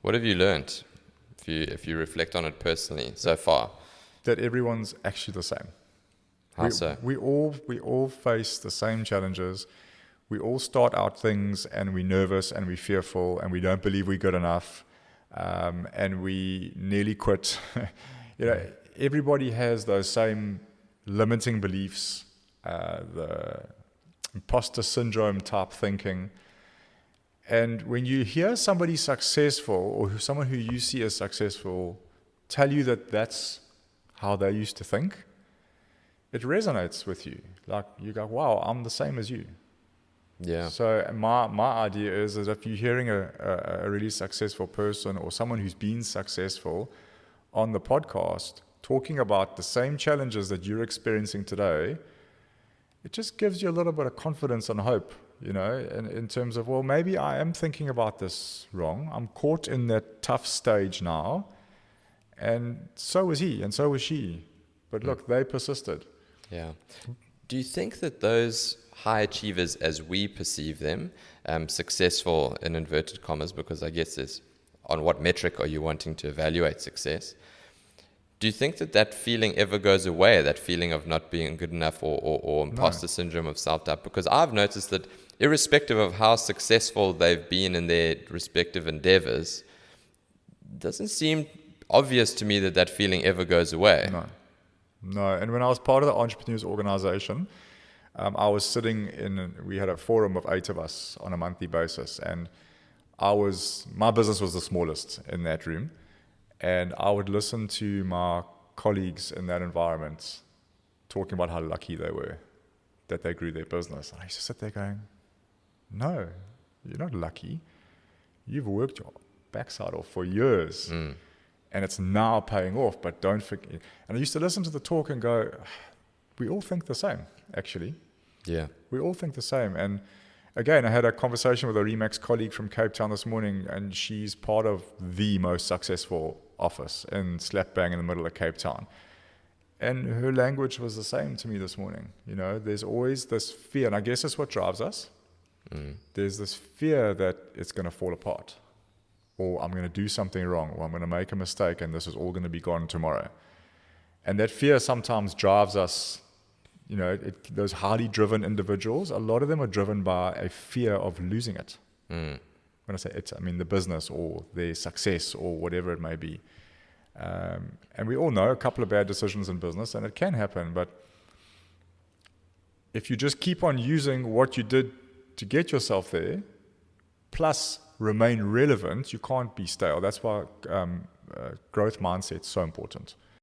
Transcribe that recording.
What have you learned, if you reflect on it personally so far? That everyone's actually the same. How so? We all face the same challenges. We all start out things and we're nervous and we're fearful and we don't believe we're good enough, and we nearly quit. Everybody has those same limiting beliefs, the imposter syndrome type thinking. And when you hear somebody successful or someone who you see as successful tell you that that's how they used to think, it resonates with you. Like you go, wow, I'm the same as you. Yeah. So my idea is that if you're hearing a really successful person or someone who's been successful on the podcast talking about the same challenges that you're experiencing today, it just gives you a little bit of confidence and hope, in terms of, well, maybe I am thinking about this wrong. I'm caught in that tough stage now. And so was he and so was she. But look, they persisted. Yeah. Do you think that those high achievers, as we perceive them, successful in inverted commas, because I guess it's on what metric are you wanting to evaluate success? Do you think that feeling ever goes away, that feeling of not being good enough or imposter syndrome of self-doubt? Because I've noticed that irrespective of how successful they've been in their respective endeavors, it doesn't seem obvious to me that feeling ever goes away. No. And when I was part of the Entrepreneurs Organization, I was sitting we had a forum of 8 of us on a monthly basis, and my business was the smallest in that room, and I would listen to my colleagues in that environment talking about how lucky they were that they grew their business. And I used to sit there going, no, you're not lucky. You've worked your backside off for years, and it's now paying off, but don't forget. And I used to listen to the talk and go, we all think the same, actually. Yeah. We all think the same. And again, I had a conversation with a Remax colleague from Cape Town this morning, and she's part of the most successful office in slap bang in the middle of Cape Town. And her language was the same to me this morning. There's always this fear, and I guess that's what drives us. There's this fear that it's going to fall apart, or I'm going to do something wrong, or I'm going to make a mistake and this is all going to be gone tomorrow. And that fear sometimes drives us, those highly driven individuals, a lot of them are driven by a fear of losing it. When I say it, I mean the business or their success or whatever it may be. And we all know a couple of bad decisions in business, and it can happen, but if you just keep on using what you did to get yourself there, plus remain relevant, you can't be stale. That's why growth mindset is so important.